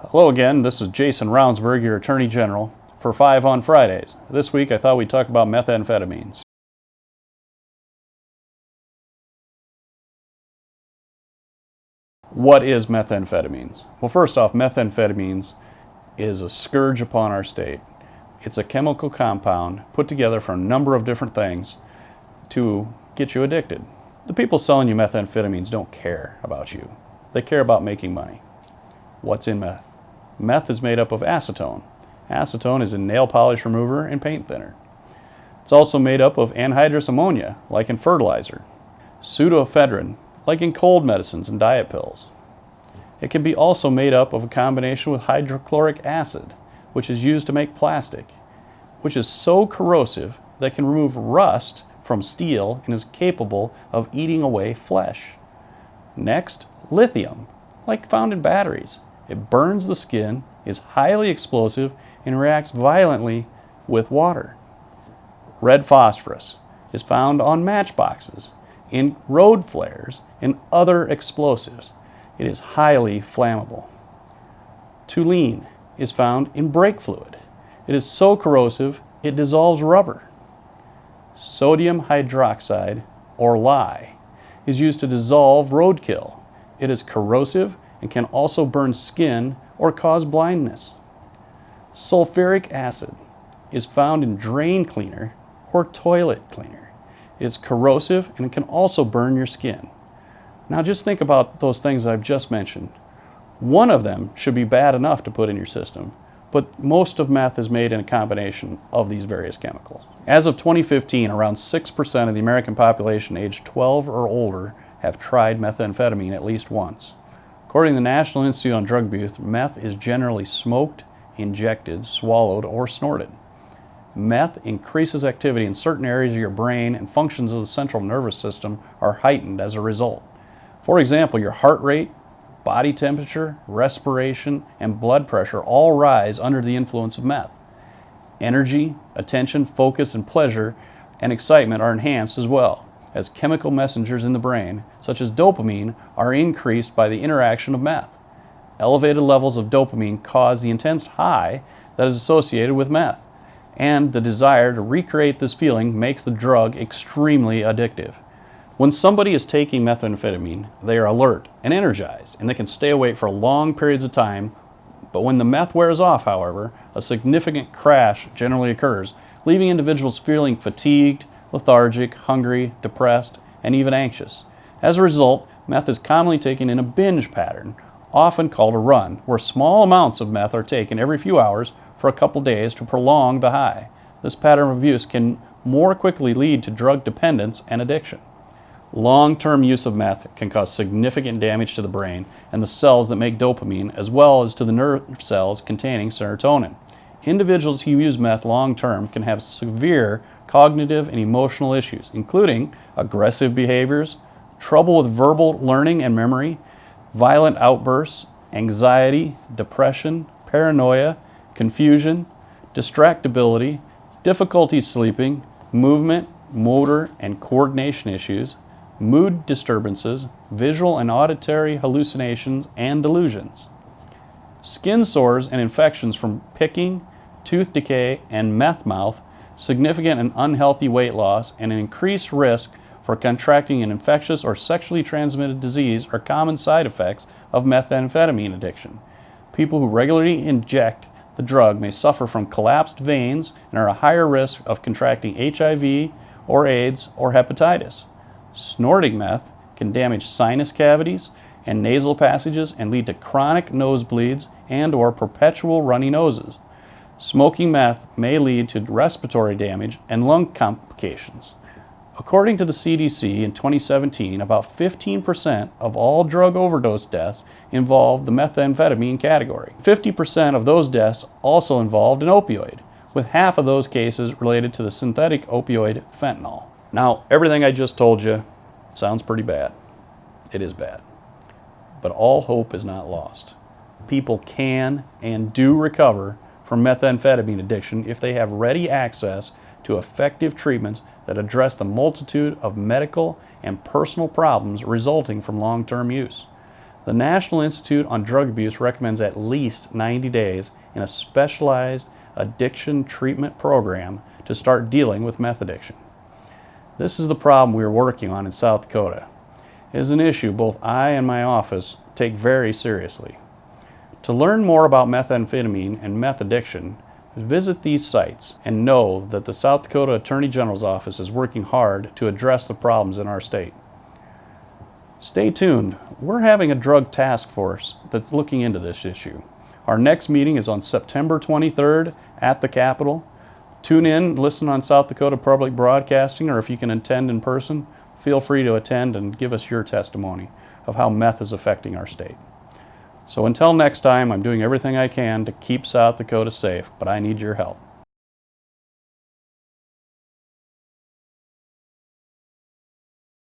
Hello again, this is Jason Ravnsborg, your Attorney General, for 5 on Fridays. This week I thought we'd talk about methamphetamines. What is methamphetamines? Well, first off, methamphetamines is a scourge upon our state. It's a chemical compound put together from a number of different things to get you addicted. The people selling you methamphetamines don't care about you. They care about making money. What's in meth? Meth is made up of acetone. Acetone is a nail polish remover and paint thinner. It's also made up of anhydrous ammonia, like in fertilizer. Pseudoephedrine, like in cold medicines and diet pills. It can be also made up of a combination with hydrochloric acid, which is used to make plastic, which is so corrosive that it can remove rust from steel and is capable of eating away flesh. Next, lithium, like found in batteries. It burns the skin, is highly explosive, and reacts violently with water. Red phosphorus is found on matchboxes, in road flares, and other explosives. It is highly flammable. Toluene is found in brake fluid. It is so corrosive, it dissolves rubber. Sodium hydroxide, or lye, is used to dissolve roadkill. It is corrosive and can also burn skin or cause blindness. Sulfuric acid is found in drain cleaner or toilet cleaner. It's corrosive and it can also burn your skin. Now just think about those things I've just mentioned. One of them should be bad enough to put in your system, but most of meth is made in a combination of these various chemicals. As of 2015, around 6% of the American population aged 12 or older have tried methamphetamine at least once. According to the National Institute on Drug Abuse, meth is generally smoked, injected, swallowed, or snorted. Meth increases activity in certain areas of your brain, and functions of the central nervous system are heightened as a result. For example, your heart rate, body temperature, respiration, and blood pressure all rise under the influence of meth. Energy, attention, focus, and pleasure and excitement are enhanced as well, as chemical messengers in the brain, such as dopamine, are increased by the interaction of meth. Elevated levels of dopamine cause the intense high that is associated with meth, and the desire to recreate this feeling makes the drug extremely addictive. When somebody is taking methamphetamine, they are alert and energized, and they can stay awake for long periods of time. But when the meth wears off, however, a significant crash generally occurs, leaving individuals feeling fatigued, lethargic, hungry, depressed, and even anxious. As a result, meth is commonly taken in a binge pattern, often called a run, where small amounts of meth are taken every few hours for a couple days to prolong the high. This pattern of abuse can more quickly lead to drug dependence and addiction. Long-term use of meth can cause significant damage to the brain and the cells that make dopamine, as well as to the nerve cells containing serotonin. Individuals who use meth long-term can have severe cognitive and emotional issues, including aggressive behaviors, trouble with verbal learning and memory, violent outbursts, anxiety, depression, paranoia, confusion, distractibility, difficulty sleeping, movement, motor, and coordination issues, mood disturbances, visual and auditory hallucinations, and delusions. Skin sores and infections from picking, tooth decay, and meth mouth, significant and unhealthy weight loss, and an increased risk for contracting an infectious or sexually transmitted disease are common side effects of methamphetamine addiction. People who regularly inject the drug may suffer from collapsed veins and are at a higher risk of contracting HIV or AIDS or hepatitis. Snorting meth can damage sinus cavities and nasal passages and lead to chronic nosebleeds and/or perpetual runny noses. Smoking meth may lead to respiratory damage and lung complications. According to the CDC in 2017, about 15% of all drug overdose deaths involved the methamphetamine category. 50% of those deaths also involved an opioid, with half of those cases related to the synthetic opioid fentanyl. Now, everything I just told you sounds pretty bad. It is bad. But all hope is not lost. People can and do recover from methamphetamine addiction if they have ready access to effective treatments that address the multitude of medical and personal problems resulting from long-term use. The National Institute on Drug Abuse recommends at least 90 days in a specialized addiction treatment program to start dealing with meth addiction. This is the problem we are working on in South Dakota. It is an issue both I and my office take very seriously. To learn more about methamphetamine and meth addiction, visit these sites and know that the South Dakota Attorney General's office is working hard to address the problems in our state. Stay tuned. We're having a drug task force that's looking into this issue. Our next meeting is on September 23rd at the Capitol. Tune in, listen on South Dakota Public Broadcasting, or if you can attend in person, feel free to attend and give us your testimony of how meth is affecting our state. So until next time, I'm doing everything I can to keep South Dakota safe, but I need your help.